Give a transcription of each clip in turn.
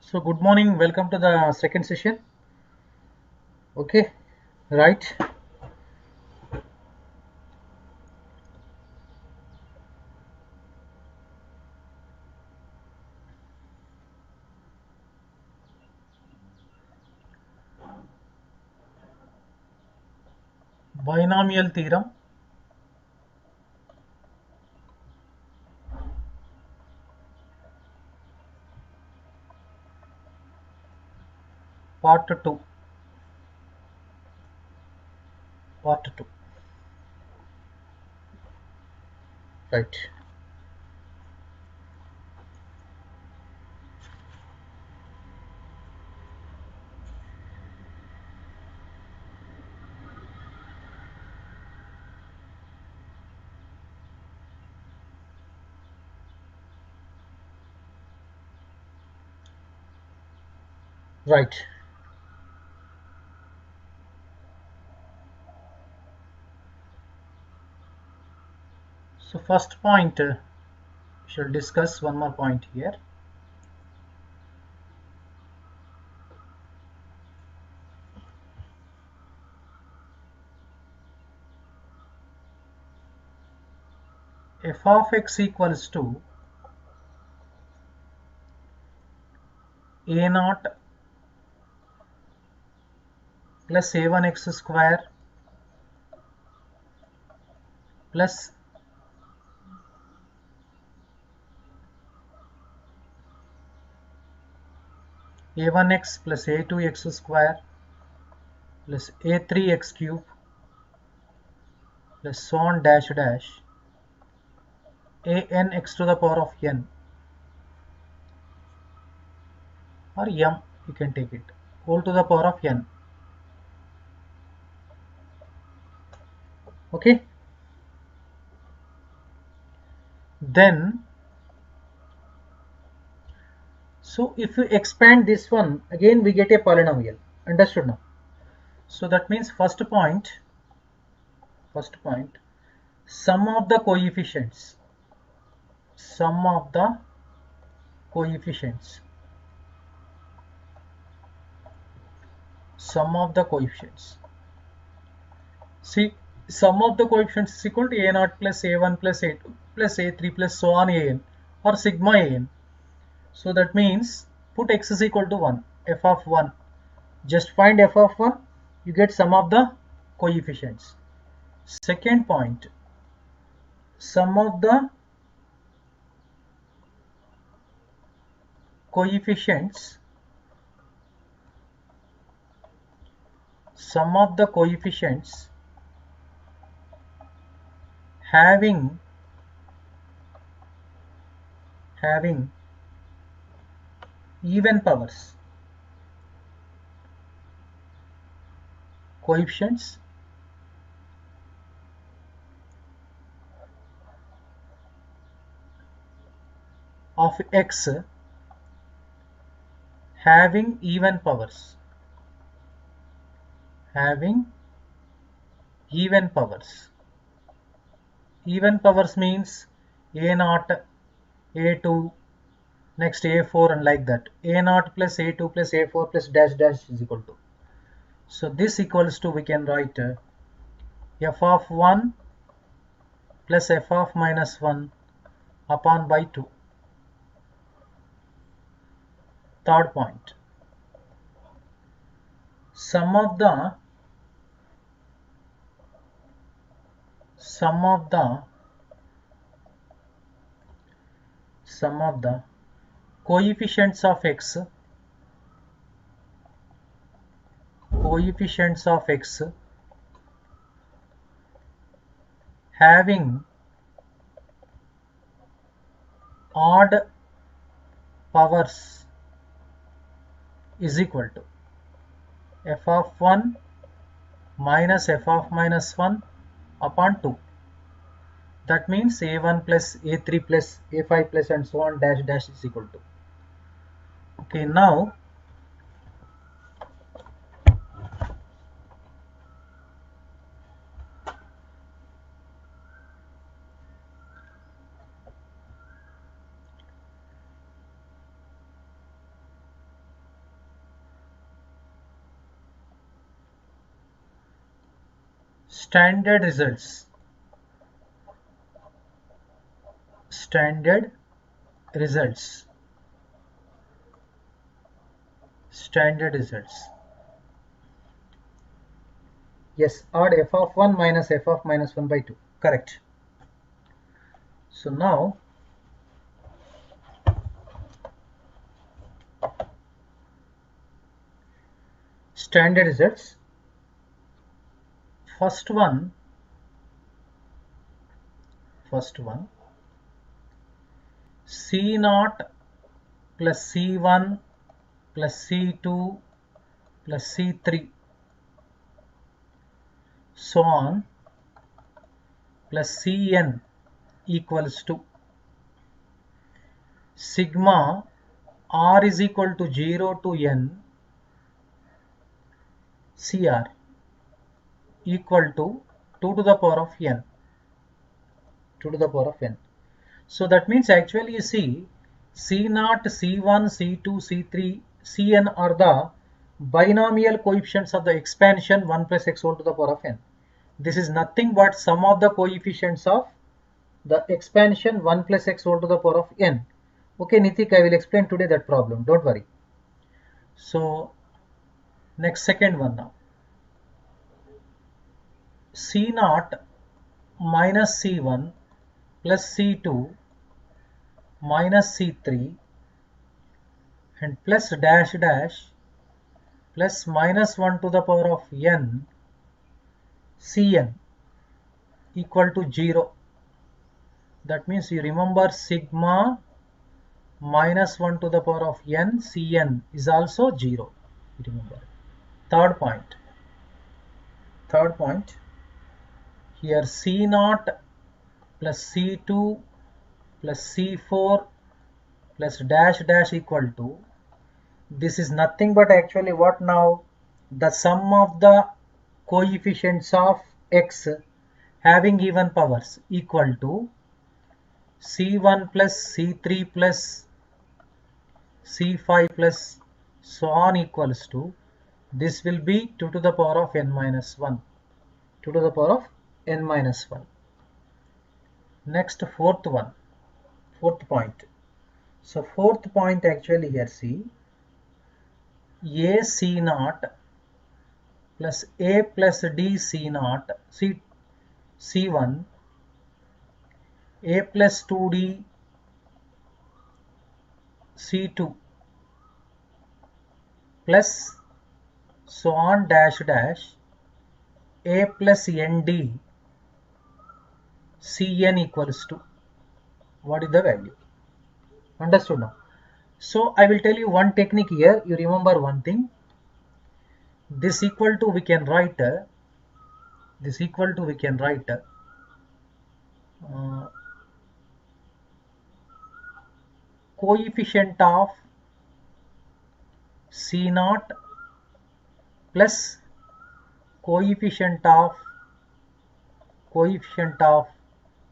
So good morning, welcome to the second session. Okay, right. Binomial theorem. Part 2. Part 2. Right. Right. So first point, we shall discuss one more point here. F of x equals to a naught plus a1x square plus a1x plus a2x square plus a3x cube plus so on dash dash an x to the power of n or m, you can take it, whole to the power of n. Okay, then so if you expand this one again, we get a polynomial. Understood now? So that means first point, sum of the coefficients, sum of the coefficients, sum of the coefficients. See, sum of the coefficients is equal to a naught plus a1 plus a2 plus a3 plus so on an or sigma an. So that means put x is equal to 1, f of 1. Just find f of 1, you get sum of the coefficients. Second point, sum of the coefficients, sum of the coefficients having even powers, coefficients of x having even powers, even powers means a naught, a2, next a4 and like that. A naught plus a2 plus a4 plus dash dash is equal to. So this equals to, we can write f of 1 plus f of minus 1 upon by 2. Third point, sum of the coefficients of x, having odd powers is equal to f of 1 minus f of minus 1 upon 2. That means a1 plus a3 plus a5 plus and so on dash dash is equal to. Okay, now standard results. Standard results. Standard results. Yes, odd f of 1 minus f of minus 1 by 2. Correct. So now standard results. First one C0 plus C1 plus C2 plus C3 so on plus Cn equals to sigma r is equal to 0 to n Cr equal to 2 to the power of n. 2 to the power of n. So that means actually you see C0, C1, C2, C3, Cn are the binomial coefficients of the expansion 1 plus x whole to the power of n. This is nothing but sum of the coefficients of the expansion 1 plus x whole to the power of n. Okay, Nitik, I will explain today that problem. Don't worry. So next second one now. C0 minus C1 plus C2 minus C3 and plus dash dash plus minus 1 to the power of n Cn equal to 0. That means you remember sigma minus 1 to the power of n Cn is also 0. Remember. Third point. Here C0 plus C2 plus C4 plus dash dash equal to, this is nothing but actually what now? The sum of the coefficients of x having even powers equal to C1 plus C3 plus C5 plus so on equals to, this will be 2 to the power of n minus 1. 2 to the power of n minus 1. Next fourth point. So fourth point actually here see a C0 plus a plus d C0 C1 a plus 2d C2 plus so on dash dash a plus nd Cn equals to, what is the value? Understood now? So I will tell you one technique here. You remember one thing. This equal to we can write coefficient of C0 plus coefficient of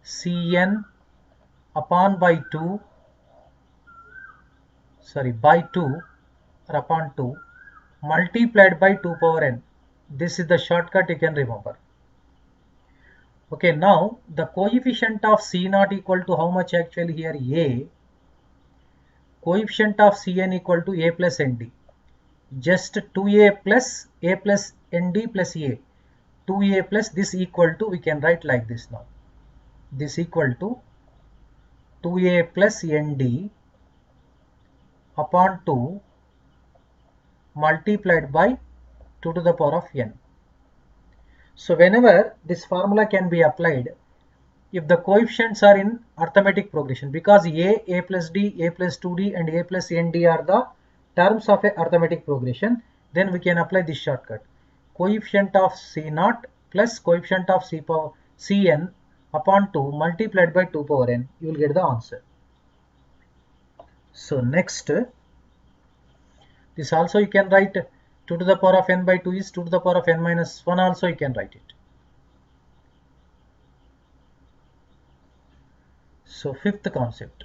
Cn upon by 2 or upon 2 multiplied by 2 power n. This is the shortcut you can remember. Okay, now the coefficient of C0 equal to how much actually here? A. Coefficient of Cn equal to a plus nd. Just 2a plus nd plus a. 2a plus this equal to, we can write like this now. This equal to 2a plus nd upon 2 multiplied by 2 to the power of n. So whenever this formula can be applied, if the coefficients are in arithmetic progression, because a plus d, a plus 2d and a plus nd are the terms of a arithmetic progression, then we can apply this shortcut. Coefficient of C0 plus coefficient of Cn upon 2 multiplied by 2 power n, you will get the answer. So next, this also you can write 2 to the power of n by 2 is 2 to the power of n minus 1, also you can write it. So fifth concept.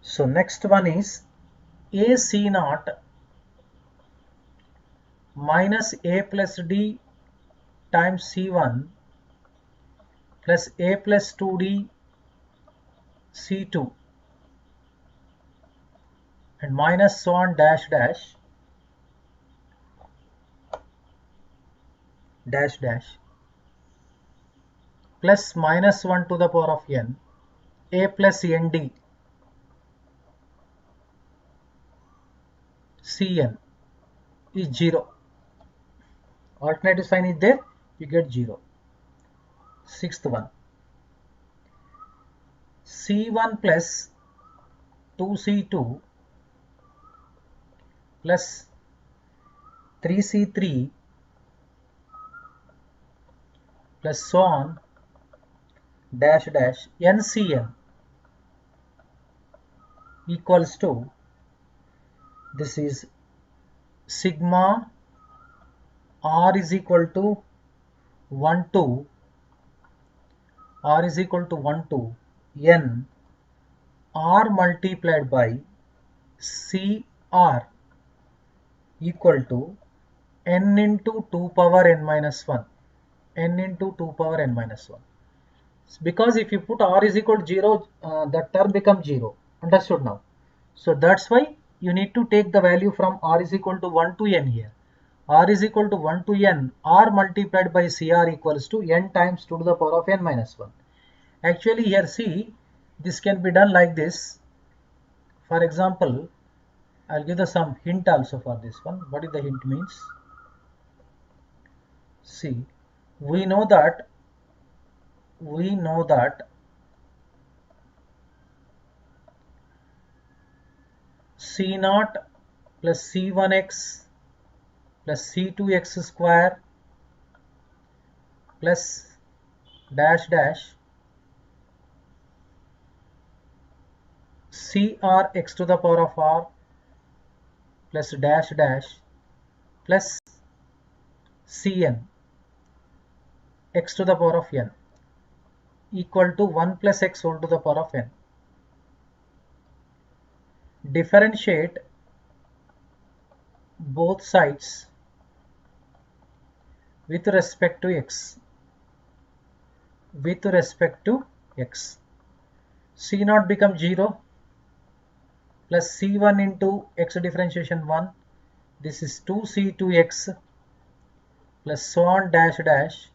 So next one is a C0 minus a plus d times c1 plus a plus 2d c2 and minus so on dash dash dash dash plus minus 1 to the power of n a plus nd cn is 0. Alternative sign is there, you get 0. Sixth one, c1 plus 2c2 plus 3c3 plus so on dash dash ncn equals to, this is sigma r is equal to 1 to r is equal to 1 to n r multiplied by cr equal to n into 2 power n minus 1, n into 2 power n minus 1. Because if you put r is equal to 0, that term becomes 0. Understood now? So that's why you need to take the value from r is equal to 1 to n here. R is equal to 1 to n, r multiplied by cr equals to n times 2 to the power of n minus 1. Actually here see, this can be done like this. For example, I'll give some hint also for this one. What is the hint means? See, we know that c0 plus c1x plus c2x square plus dash dash cr x to the power of r plus dash dash plus cn x to the power of n equal to 1 plus x whole to the power of n. Differentiate both sides with respect to x. C0 becomes 0 plus c1 into x differentiation 1. This is 2c2x plus so on dash dash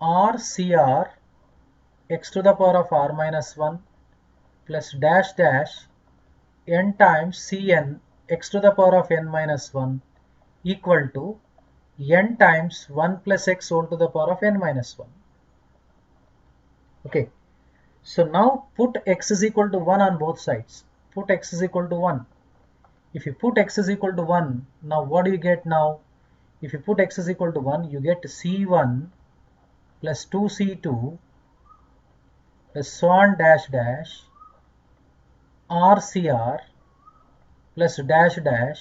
rcr x to the power of r minus 1 plus dash dash n times cn x to the power of n minus 1 equal to n times 1 plus x whole to the power of n minus 1. Okay, so now put x is equal to 1 on both sides. Put x is equal to 1. If you put x is equal to 1, now what do you get now? If you put x is equal to 1, you get c1 plus 2c2 plus so on dash dash rcr plus dash dash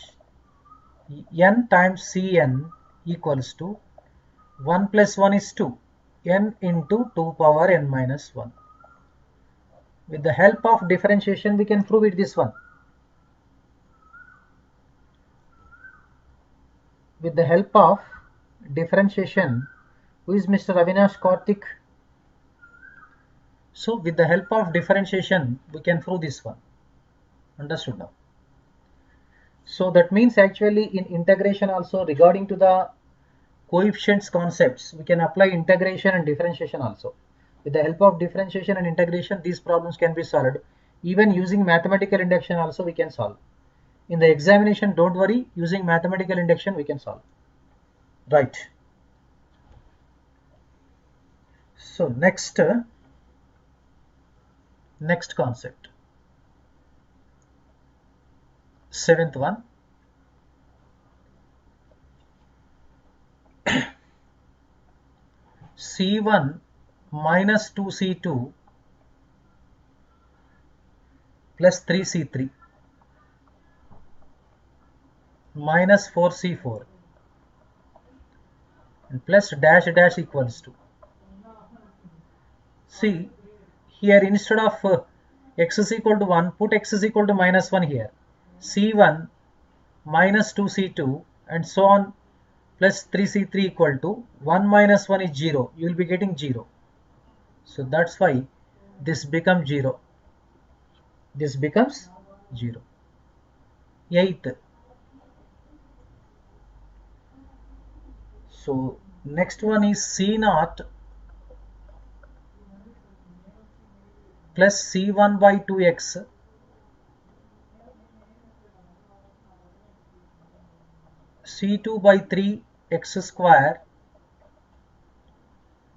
n times cn equals to 1 plus 1 is 2, n into 2 power n minus 1. With the help of differentiation we can prove it this one. With the help of differentiation, who is Mr. Avinash Karthik? So with the help of differentiation we can prove this one. Understood now? So that means actually in integration also, regarding to the coefficients concepts, we can apply integration and differentiation also. With the help of differentiation and integration, these problems can be solved. Even using mathematical induction also we can solve. In the examination, don't worry, using mathematical induction we can solve. Right. So next concept. Seventh one. C1 minus 2C2 plus 3C3 minus 4C4 and plus dash dash equals to. See, here instead of x is equal to 1, put x is equal to minus 1 here. C1 minus 2C2 and so on, plus 3c3 equal to 1 minus 1 is 0. You will be getting 0. So that's why this becomes 0. This becomes 0. Eighth. So next one is C naught plus C1 by 2x C2 by 3x square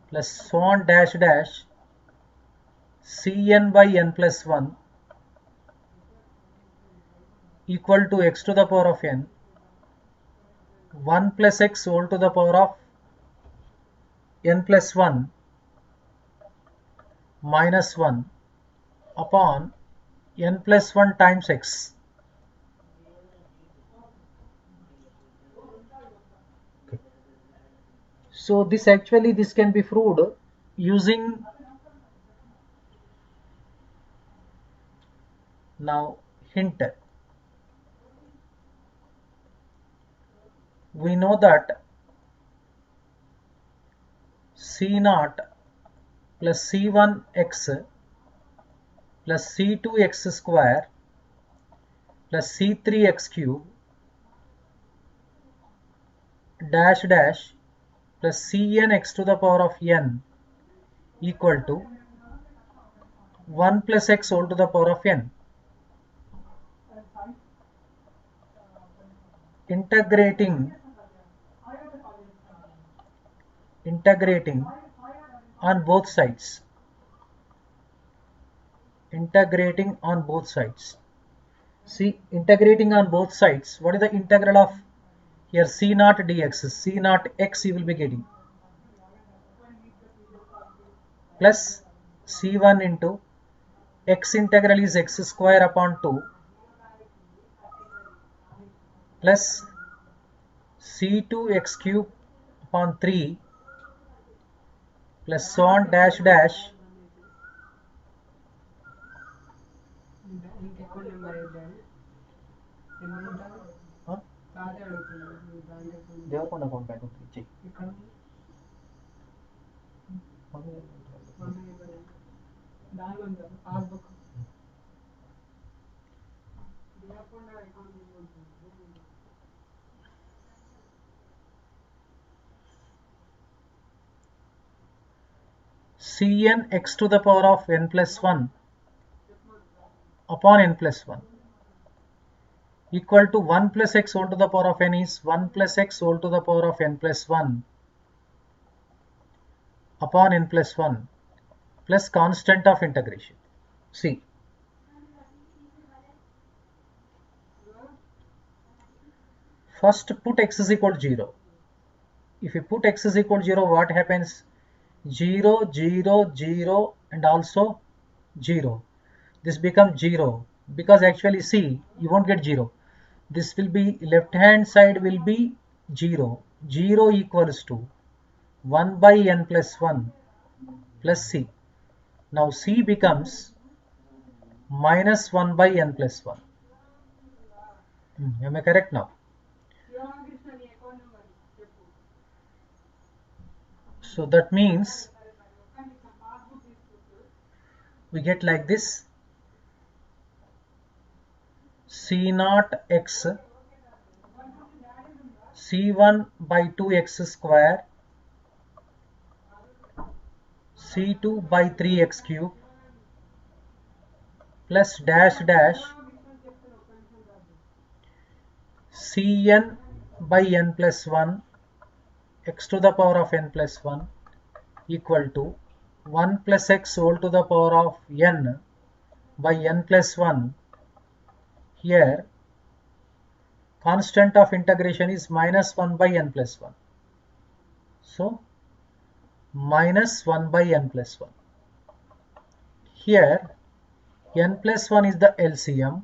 plus so on dash dash Cn by n plus 1 equal to x to the power of n 1 plus x whole to the power of n plus 1 minus 1 upon n plus 1 times x. Okay. So this can be proved using now hint. We know that C naught plus C1x plus C2x square plus C3x cube dash dash plus Cn x to the power of n equal to 1 plus x whole to the power of n. Integrating on both sides. Integrating on both sides. See, integrating on both sides. What is the integral of here? C naught dx. C naught x you will be getting plus C1 into x integral is x square upon 2 plus C2 x cube upon 3 plus so on dash dash Cn x to the power of n plus 1 upon n plus 1 equal to 1 plus x whole to the power of n is 1 plus x whole to the power of n plus 1 upon n plus 1 plus constant of integration. See, first put x is equal to 0. If you put x is equal to 0, what happens? 0, 0, 0 and also 0. This becomes 0 because actually see, you won't get 0. This will be left hand side will be 0. 0 equals to 1 by n plus 1 plus c. Now c becomes minus 1 by n plus 1. Am I correct now? So that means we get like this: C naught x C1 by 2x square C2 by 3x cube plus dash dash Cn by n plus 1 x to the power of n plus 1 equal to 1 plus x whole to the power of n by n plus 1. Here constant of integration is minus 1 by n plus 1. So minus 1 by n plus 1. Here n plus 1 is the LCM.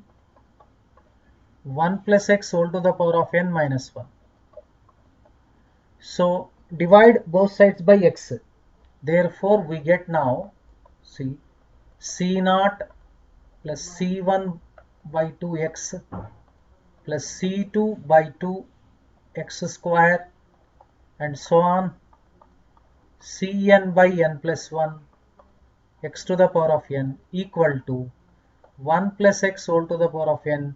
1 plus x whole to the power of n minus 1. So divide both sides by x. Therefore we get now, see, C naught plus C1 by 2x plus C2 by 2 x square and so on, Cn by n plus 1 x to the power of n equal to 1 plus x whole to the power of n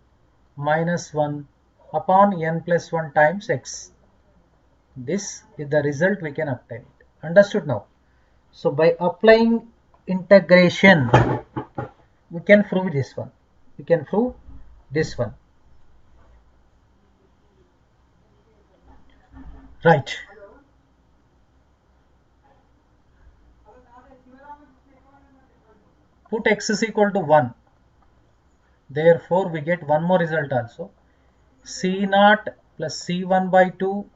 minus 1 upon n plus 1 times x. This is the result we can obtain. Understood now? So by applying integration, we can prove this one. We can prove this one. Right. Put x is equal to 1. Therefore, we get one more result also. C0 plus C1 by 2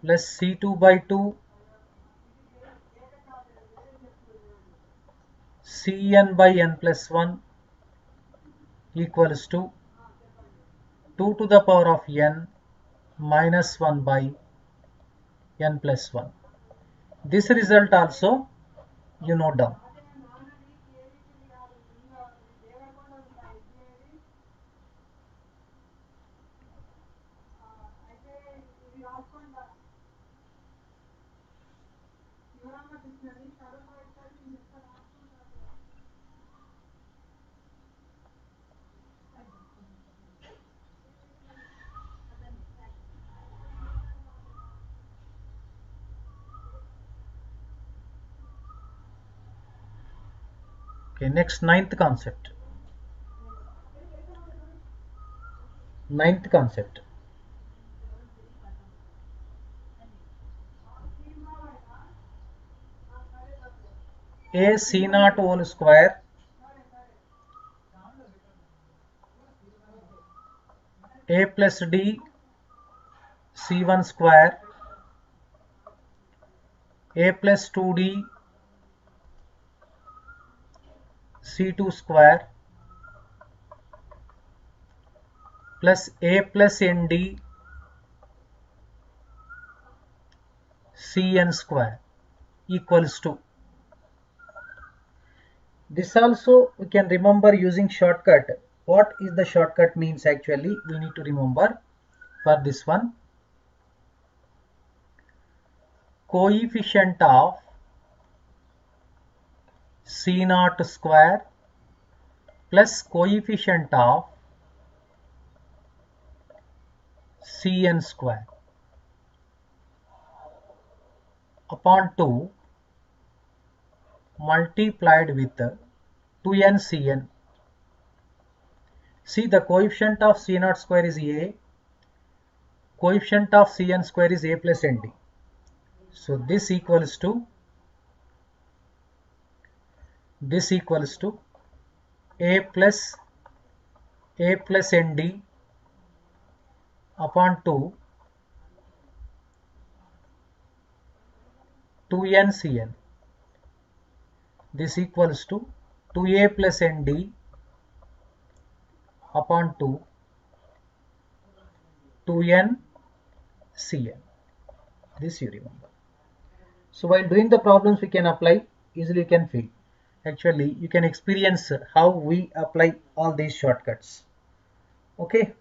plus C2 by 2 Cn by n plus 1 equals to 2 to the power of n minus 1 by n plus 1. This result also you note down. Okay, next ninth concept. Ninth concept. A C0 whole square A plus D C1 square A plus 2D C2 square plus A plus ND Cn square equals to. This also we can remember using shortcut. What is the shortcut means actually we need to remember for this one. Coefficient of C0 square plus coefficient of Cn square upon 2 multiplied with 2n Cn. See, the coefficient of C0 square is A, coefficient of Cn square is A plus Nd. So this equals to A plus Nd upon 2n Cn. This equals to 2a plus Nd upon 2n Cn. This you remember. So while doing the problems we can apply, easily you can feel. Actually you can experience how we apply all these shortcuts. Okay.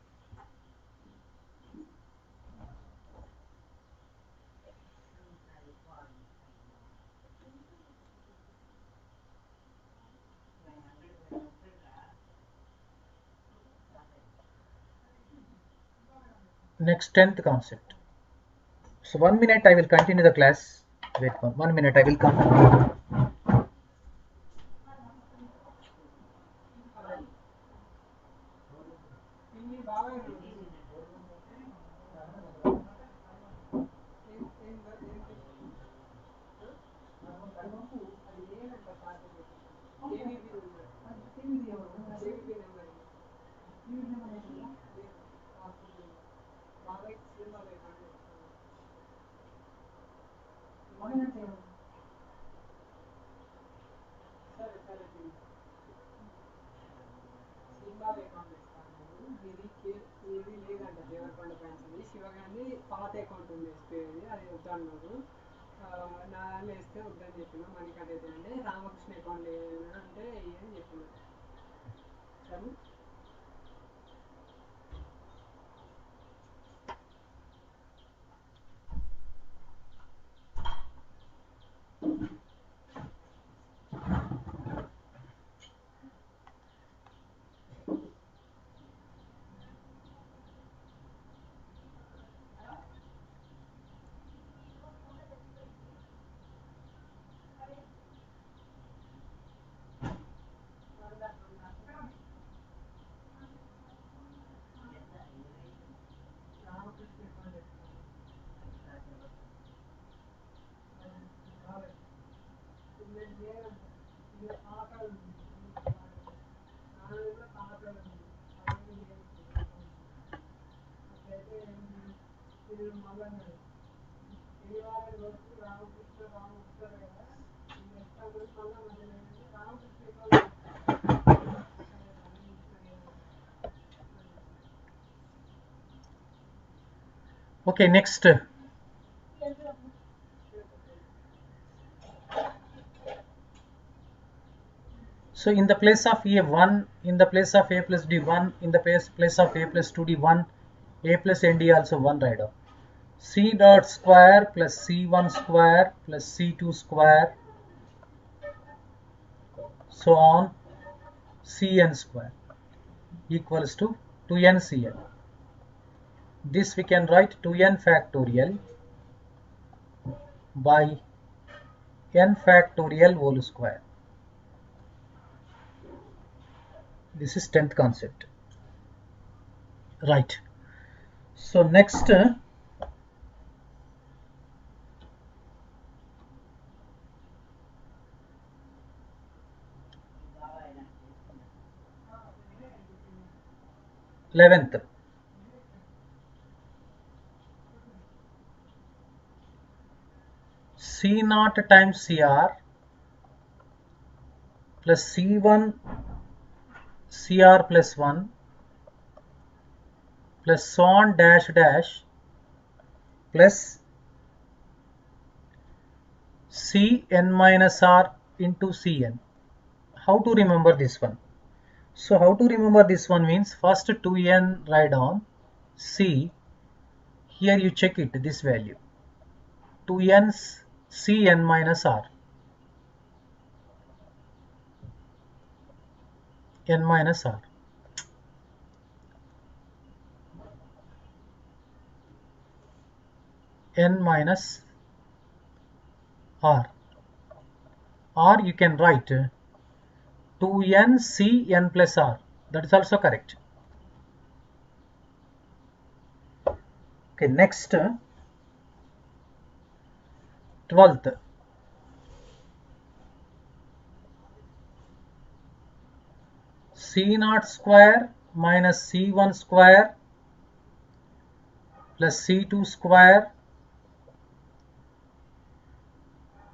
Next 10th concept. So 1 minute I will continue the class. Wait 1 minute I will come. Okay, next. So in the place of a 1, in the place of a plus d 1, in the place of a plus 2d 1, a plus nd also 1 write down. C dot square plus C1 square plus C2 square, so on, Cn square equals to 2n Cn. This we can write 2n factorial by n factorial whole square. This is 10th concept. Right. So next, 11th. C naught times Cr plus C1 Cr plus 1 plus so on dash dash plus Cn minus R into Cn. How to remember this one? So how to remember this one means first 2n write down, C, here you check it, this value, 2n Cn minus R, n minus R. N minus R. Or you can write 2n Cn plus R. That is also correct. Okay, next, 12th. C naught square minus C1 square plus C2 square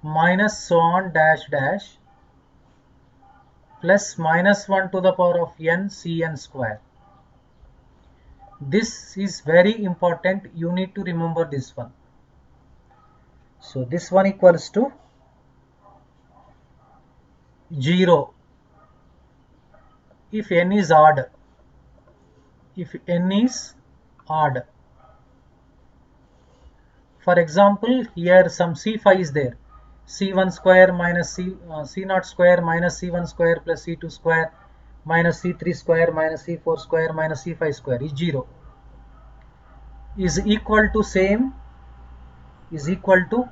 minus so on dash dash plus minus 1 to the power of n Cn square. This is very important. You need to remember this one. So this one equals to 0 if n is odd. If n is odd. For example, here some C5 is there. C1 square minus C0 square minus C1 square plus C2 square minus C3 square minus C4 square minus C5 square is 0. Is equal to same, is equal to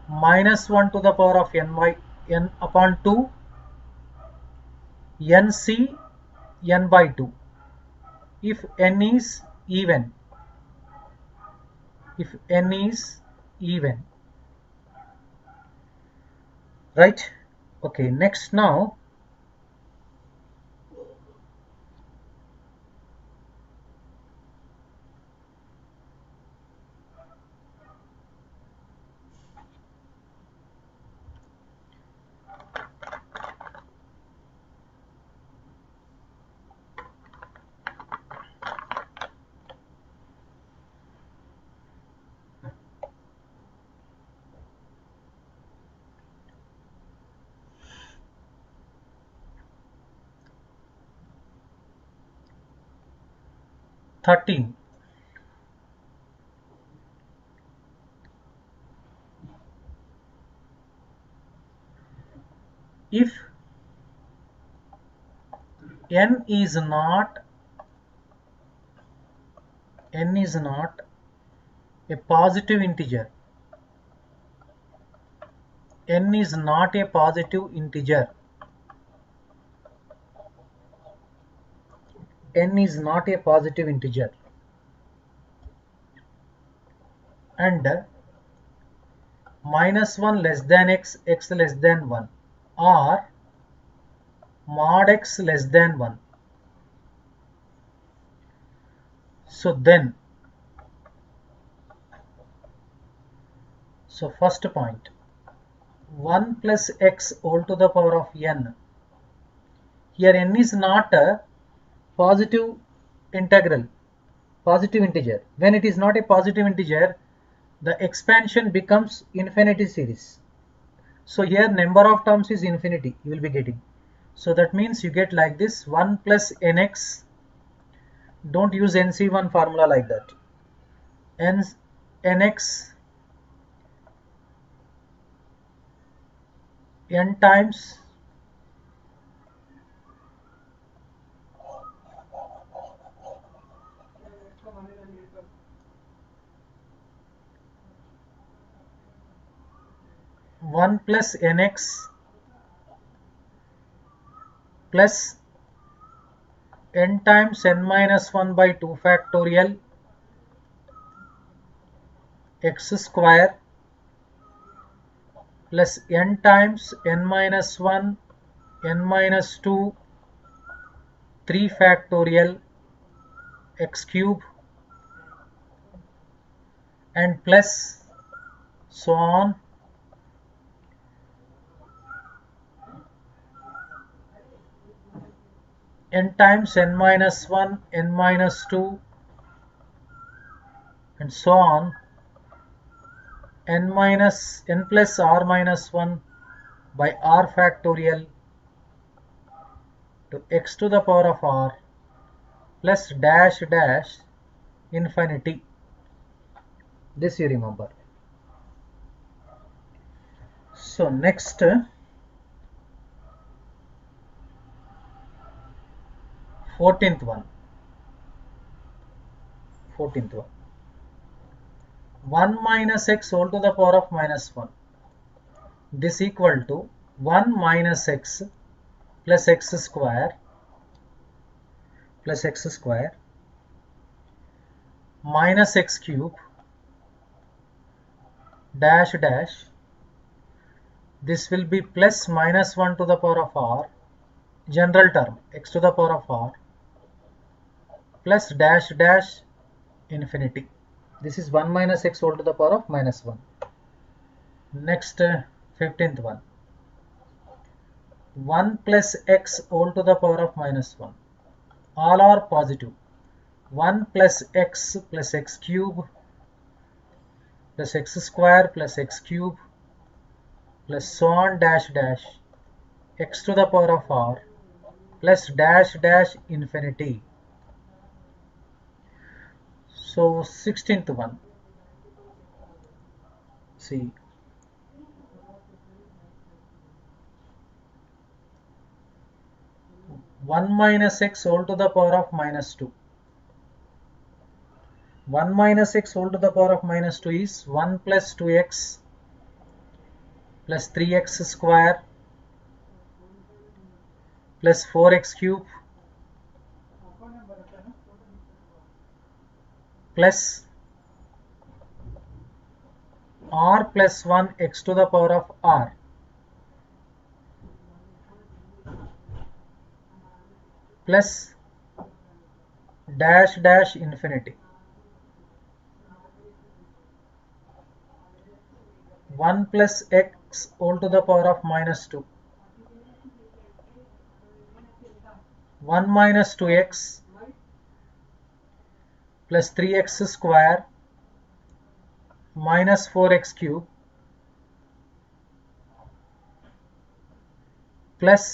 minus 1 to the power of n upon 2 nc n by 2 if n is even. If n is even. Right? Okay, next now, (13) if n is not a positive integer, n is not a positive integer, n is not a positive integer, and minus 1 less than x, x less than 1, or mod x less than 1. So then So first point, 1 plus x whole to the power of n. Here n is not a positive integral, positive integer. When it is not a positive integer, the expansion becomes infinity series. So here number of terms is infinity you will be getting. So that means you get like this, 1 plus nx. Don't use NC1 formula like that. Nx n times 1 plus nx plus n times n minus 1 by 2 factorial x square plus n times n minus 1 n minus 2 3 factorial x cube and plus so on n times n minus 1 n minus 2 and so on n plus r minus 1 by r factorial to x to the power of r plus dash dash infinity. This you remember. So next, 14th one. 1 minus x whole to the power of minus 1. This equal to 1 minus x plus x square minus x cube dash dash. This will be plus minus 1 to the power of r, general term, x to the power of r plus dash dash infinity. This is 1 minus x whole to the power of minus 1. Next, 15th one. 1 plus x whole to the power of minus 1. All are positive. 1 plus x cube plus x square plus x cube plus so on dash dash x to the power of r plus dash dash infinity. So 16th one. See, 1 minus x whole to the power of minus 2. 1 minus x whole to the power of minus 2 is 1 plus 2x plus 3x square plus 4x cube plus r plus 1 x to the power of r plus dash dash infinity. 1 plus x whole to the power of minus 2. 1 minus 2x plus 3x square minus 4x cube plus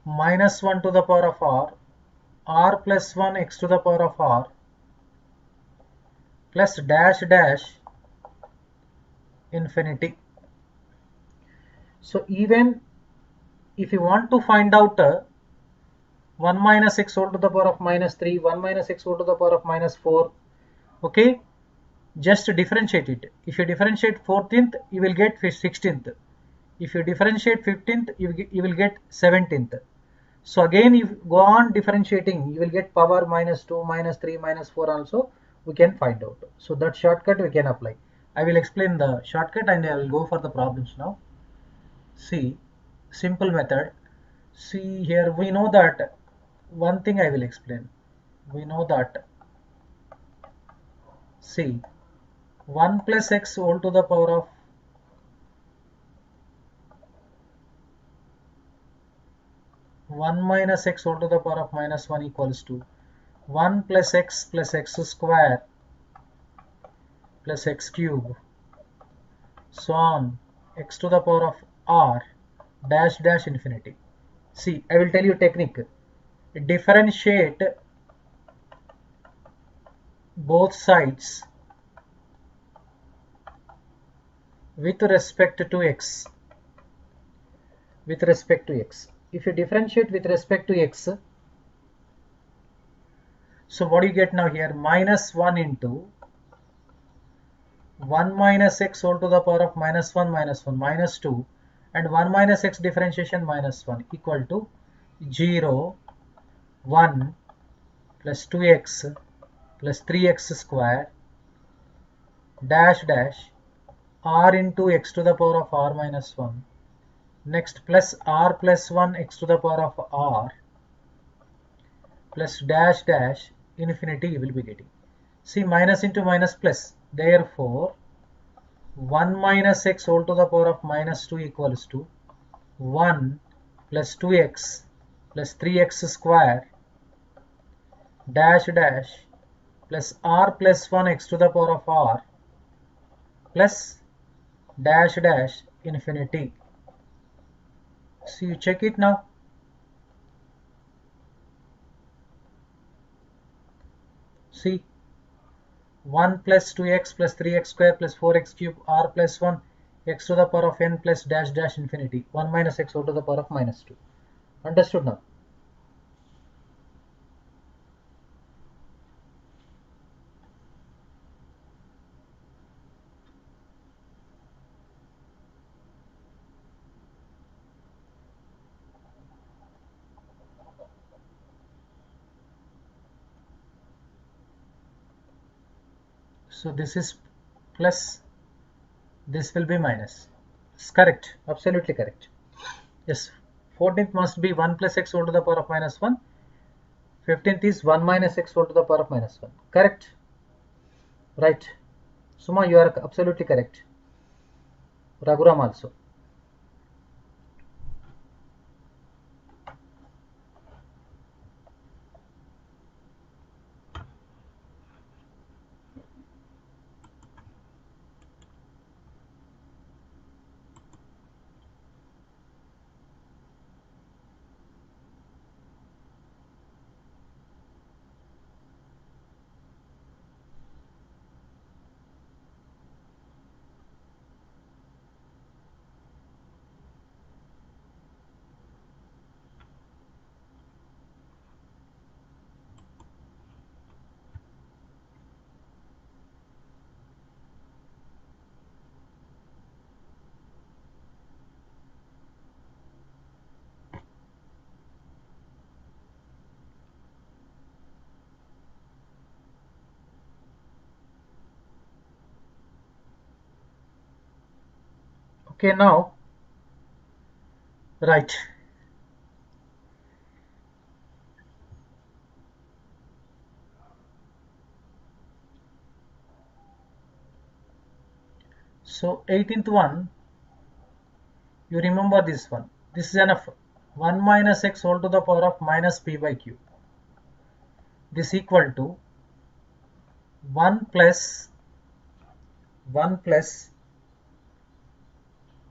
minus 1 to the power of r plus 1 x to the power of r plus dash dash infinity. So even if you want to find out 1 minus x whole to the power of minus 3, 1 minus x whole to the power of minus 4, okay, just differentiate it. If you differentiate 14th, you will get 16th. If you differentiate 15th, you will get 17th. So again, if you go on differentiating, you will get power minus 2, minus 3, minus 4 also we can find out. So that shortcut we can apply. I will explain the shortcut and I will go for the problems now. See, simple method. See here, we know that one thing I will explain. We know that see 1 plus x whole to the power of 1 minus x whole to the power of minus 1 equals to 1 plus x square plus x cube, so on x to the power of r dash dash infinity. See, I will tell you technique. Differentiate both sides with respect to x. With respect to x. If you differentiate with respect to x, so what do you get now here? Minus 1 into 1 minus x whole to the power of minus 1 minus 2, and 1 minus x differentiation minus 1 equal to 0, 1 plus 2x plus 3x square dash dash r into x to the power of r minus 1. Next plus r plus 1 x to the power of r plus dash dash infinity you will be getting. See, minus into minus plus. Therefore, 1 minus x whole to the power of minus 2 equals to 1 plus 2x plus 3x square dash dash plus r plus 1 x to the power of r plus dash dash infinity. So you check it now. See, 1 plus 2x plus 3x square plus 4x cube r plus 1 x to the power of n plus dash dash infinity 1 minus x whole to the power of minus 2. Understood now? So this is plus, this will be minus. It's correct, absolutely correct. Yes, 14th must be 1 plus x whole to the power of minus 1. 15th is 1 minus x whole to the power of minus 1. Correct? Right. Suma, you are absolutely correct. Raghuram also. Okay, now, right. So 18th one, you remember this one. This is enough. 1 minus x whole to the power of minus p by q. This equal to 1 plus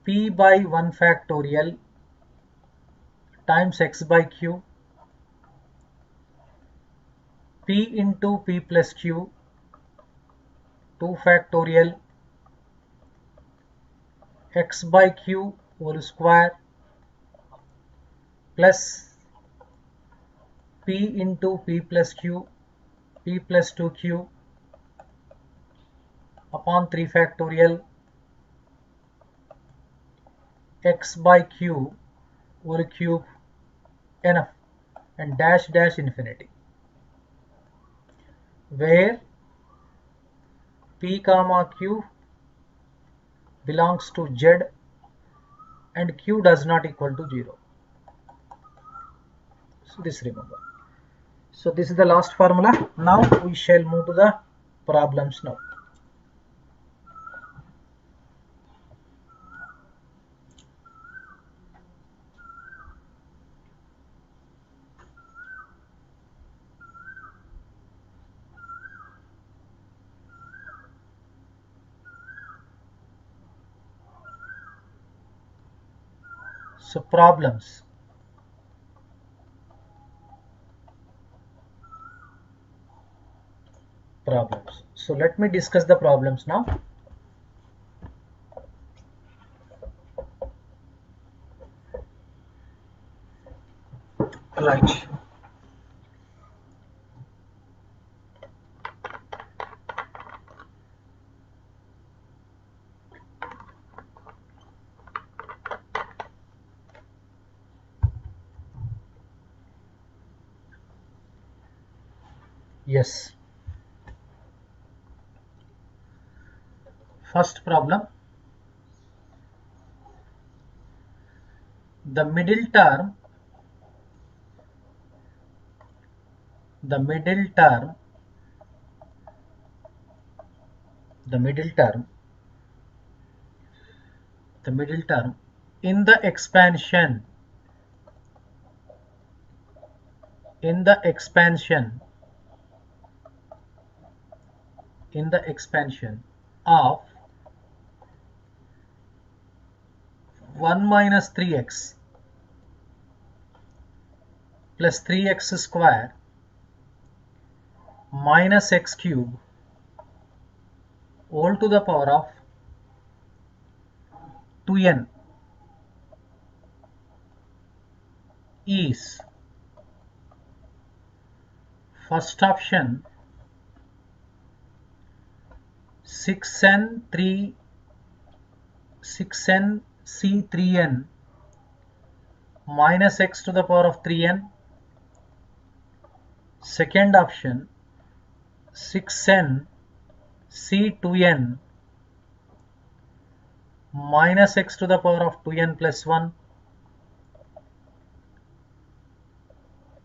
p by 1 factorial times x by q, p into p plus q 2 factorial x by q whole square plus p into p plus q p plus 2q upon 3 factorial x by q whole cube enough and dash dash infinity, where p comma q belongs to z and q does not equal to 0. So this remember. So this is the last formula. Now we shall move to the problems now. So problems. So let me discuss the problems now. Right. Yes. First problem. The middle term the middle term in the expansion of 1 minus 3x plus 3x square minus x cube all to the power of 2n is first option 6n c3n minus x to the power of 3n. Second option 6n c2n minus x to the power of 2n plus 1.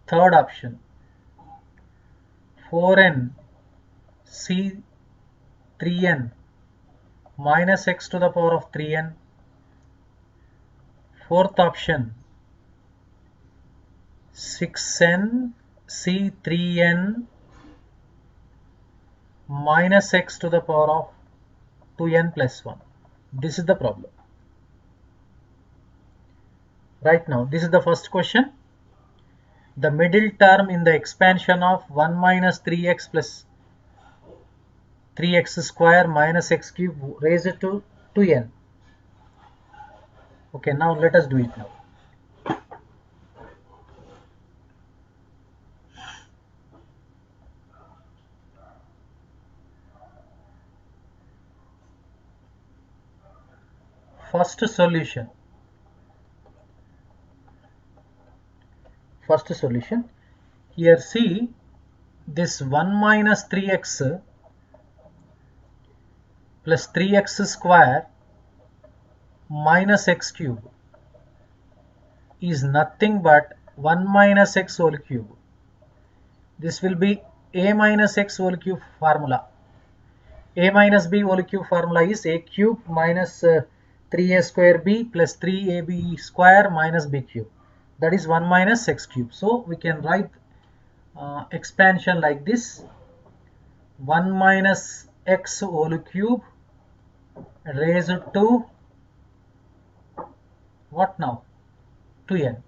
Third option 4n c3n minus x to the power of 3n. Fourth option 6n c3n minus x to the power of 2n plus 1. This is the problem. Right now, this is the first question. The middle term in the expansion of 1 minus 3x plus 3x square minus x cube raised to 2n. Okay, now let us do it now. First solution. Here see this 1 minus 3x plus 3x square minus x cube is nothing but 1 minus x whole cube. This will be a minus x whole cube formula. A minus b whole cube formula is a cube minus 3a square b plus 3ab square minus b cube. That is 1 minus x cube. So we can write expansion like this: 1 minus x whole cube raised to what now? 2n.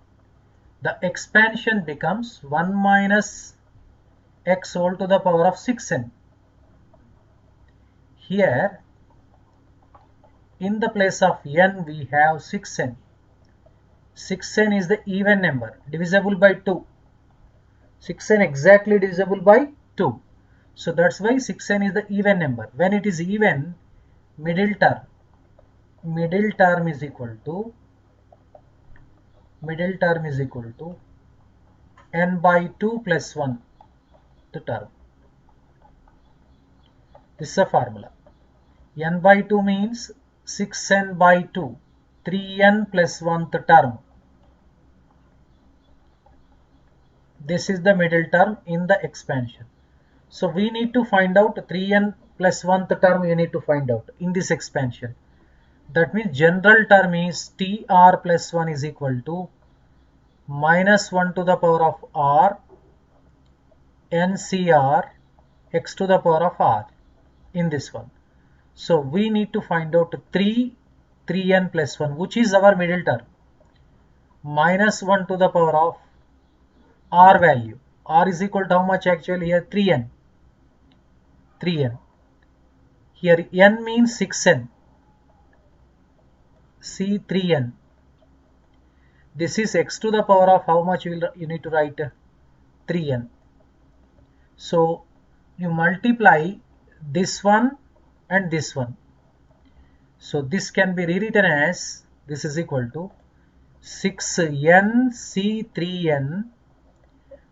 The expansion becomes 1 minus x whole to the power of 6n. Here in the place of n we have 6n. 6n is the even number divisible by 2. 6n exactly divisible by 2. So that's why 6n is the even number. When it is even, middle term is equal to n by 2 plus 1 the term. This is a formula. N by 2 means 6n by 2, 3n plus 1 the term. This is the middle term in the expansion. So we need to find out 3n plus 1 the term we need to find out in this expansion. That means general term is tr plus 1 is equal to minus 1 to the power of r ncr x to the power of r in this one. So we need to find out 3n plus 1, which is our middle term. minus 1 to the power of r value. R is equal to how much actually here? 3n. 3n. Here n means 6n. C 3n. This is x to the power of how much you need to write? 3n. So you multiply this one and this one. So this can be rewritten as, this is equal to 6n c3n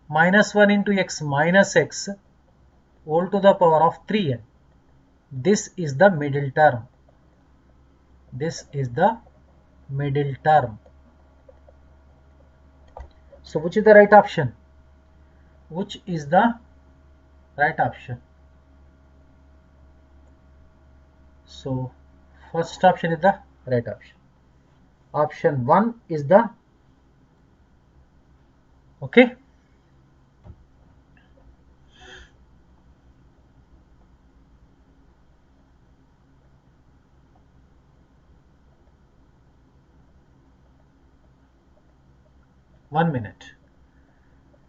minus 1 into x minus x whole to the power of 3n. This is the middle term. This is the middle term. So which is the right option? Which is the right option? So first option is the right option. Option 1 is the okay. One minute.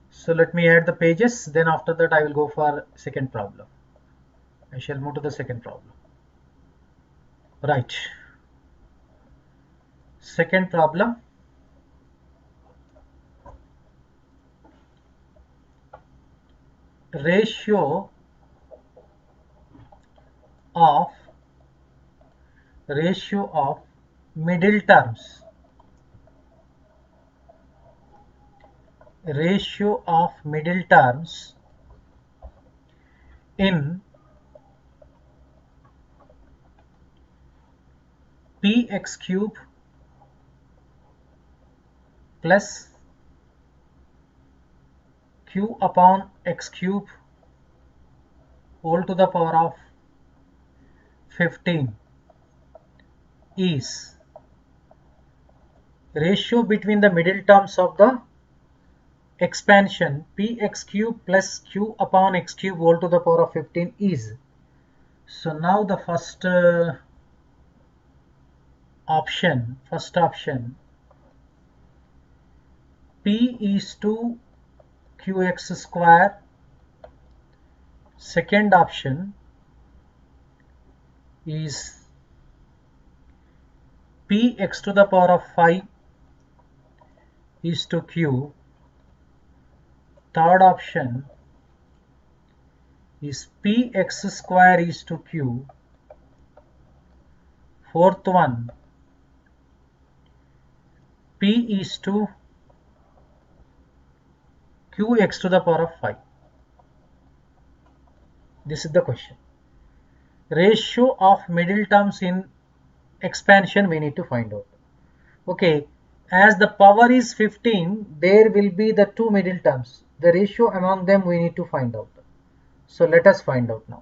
So let me add the pages, then after that I will go for second problem. I shall move to the second problem. Right. Second problem. Ratio of middle terms. Ratio of middle terms in px cube plus q upon x cube whole to the power of 15 is ratio between the middle terms of the expansion px cube plus q upon x cube whole to the power of 15 is. So now the first option, p is to qx square. Second option is px to the power of 5 is to q. Third option is px square is to q. Fourth one, p is to qx to the power of 5. This is the question. Ratio of middle terms in expansion we need to find out. Okay, as the power is 15, there will be the two middle terms. The ratio among them we need to find out. So let us find out now.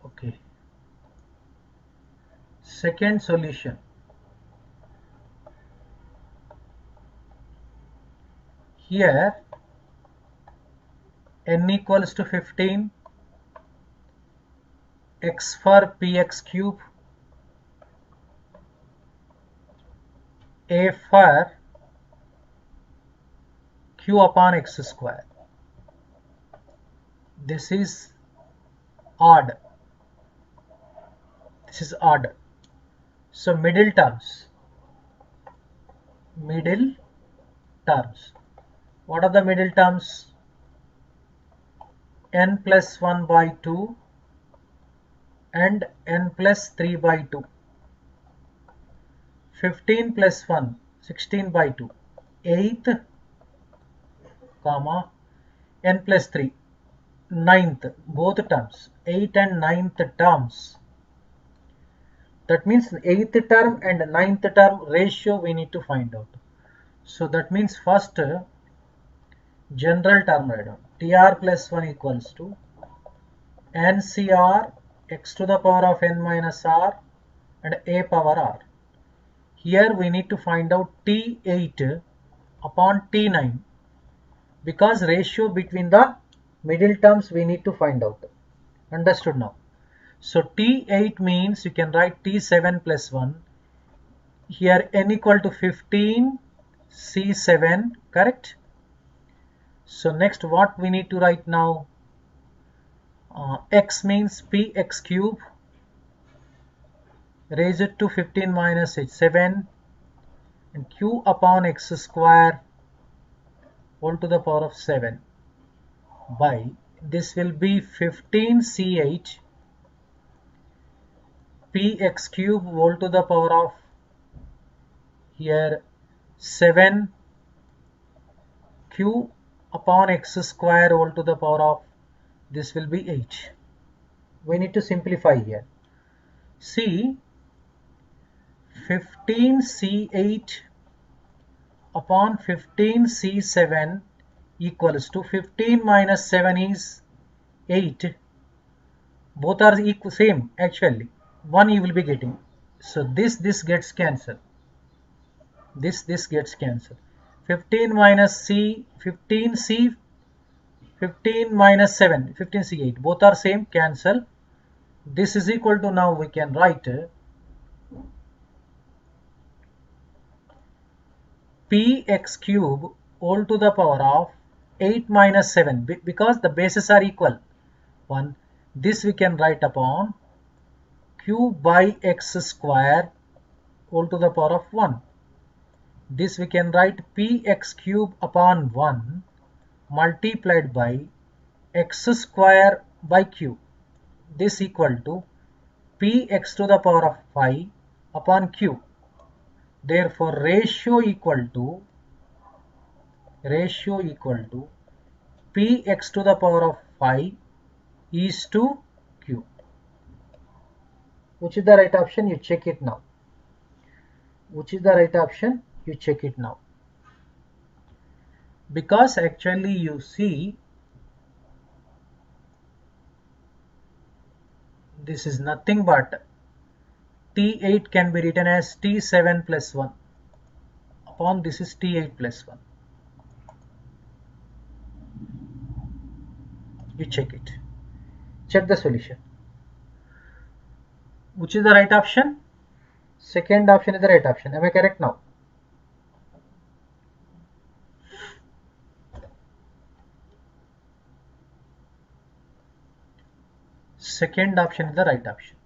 Okay. Second solution. Here n equals to 15, x for px cube, a for q upon x square. This is odd. This is odd. So middle terms. Middle terms. What are the middle terms? N plus 1 by 2 and n plus 3 by 2. 15 plus 1, 16 by 2. 8th, comma, n plus 3. 9th, both terms. 8 and 9th terms. That means 8th term and 9th term ratio we need to find out. So that means first general term write down. TR plus 1 equals to NCR x to the power of n minus r and a power r. Here we need to find out T8 upon T9 because ratio between the middle terms we need to find out. Understood now? So T8 means you can write T7 plus 1. Here n equal to 15, C7, correct? So next what we need to write now? X means Px cube raised to 15 minus h, 7, and q upon x square whole to the power of 7 by, this will be 15c8 px cube whole to the power of here 7 q upon x square whole to the power of, this will be 8. We need to simplify here. See, 15c8 upon 15c7 equals to 15 minus 7 is 8. Both are equal, same actually. 1 you will be getting. So this gets cancelled. This gets cancelled. 15 minus c, 15c, 15 minus 7, 15c8. Both are same, cancel. This is equal to, now we can write px cube whole to the power of 8 minus 7, because the bases are equal. 1. This we can write upon q by x square whole to the power of 1. This we can write px cube upon 1 multiplied by x square by q. This equal to px to the power of 5 upon q. Therefore ratio equal to px to the power of 5 is to q. Which is the right option? You check it now. Which is the right option? You check it now. Because actually you see, this is nothing but T8 can be written as T7 plus 1 upon this is T8 plus 1. You check it. Check the solution. Which is the right option? Second option is the right option. Am I correct now? Second option is the right option.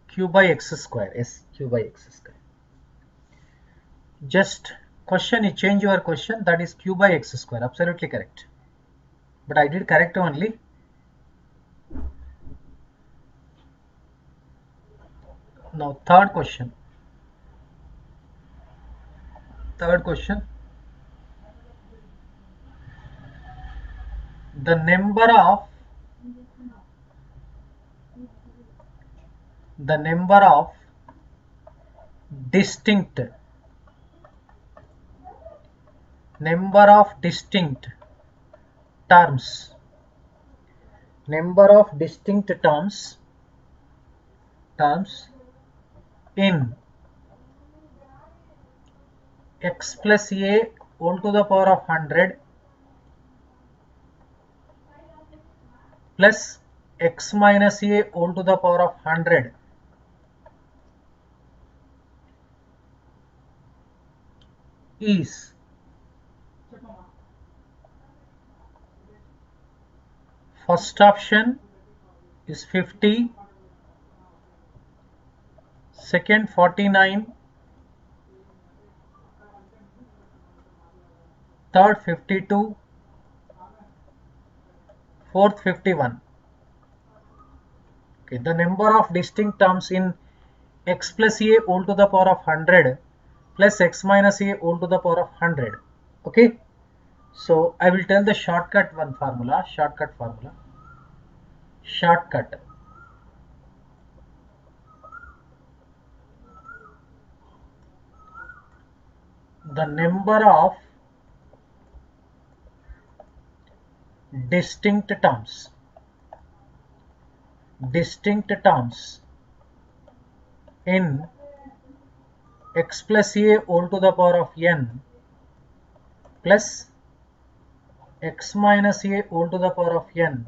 Q by x square. Yes, q by x square. Just question, you change your question, that is q by x square. Absolutely correct. But I did correct only. Now third question. Third question. The number of distinct terms in x plus a whole to the power of 100 plus x minus a whole to the power of 100 is first option is 50, second 49, third 52, Fourth 51. Okay, the number of distinct terms in x plus a whole to the power of 100 plus x minus a whole to the power of 100. Okay, so I will tell the shortcut formula. Shortcut. The number of distinct terms in x plus a whole to the power of n plus x minus a whole to the power of n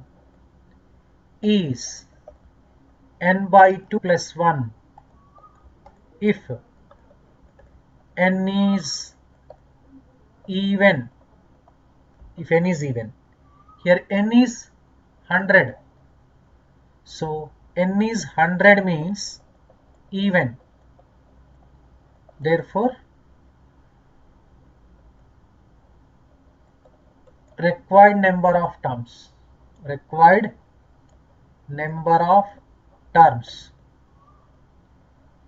is n by 2 plus 1 if n is even. Here n is 100, so n is 100 means even. Therefore required number of terms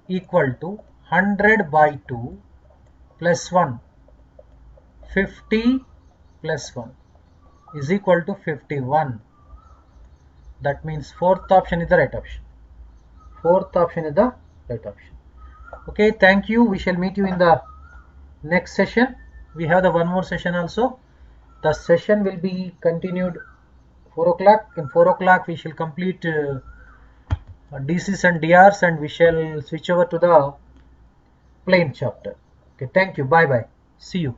equal to 100 by 2 plus 1, 50 plus 1 is equal to 51. That means fourth option is the right option. Okay, thank you. We shall meet you in the next session. We have the one more session also. The session will be continued 4 o'clock. In 4 o'clock we shall complete DCs and DRs, and we shall switch over to the plane chapter. Okay, thank you. Bye bye. See you.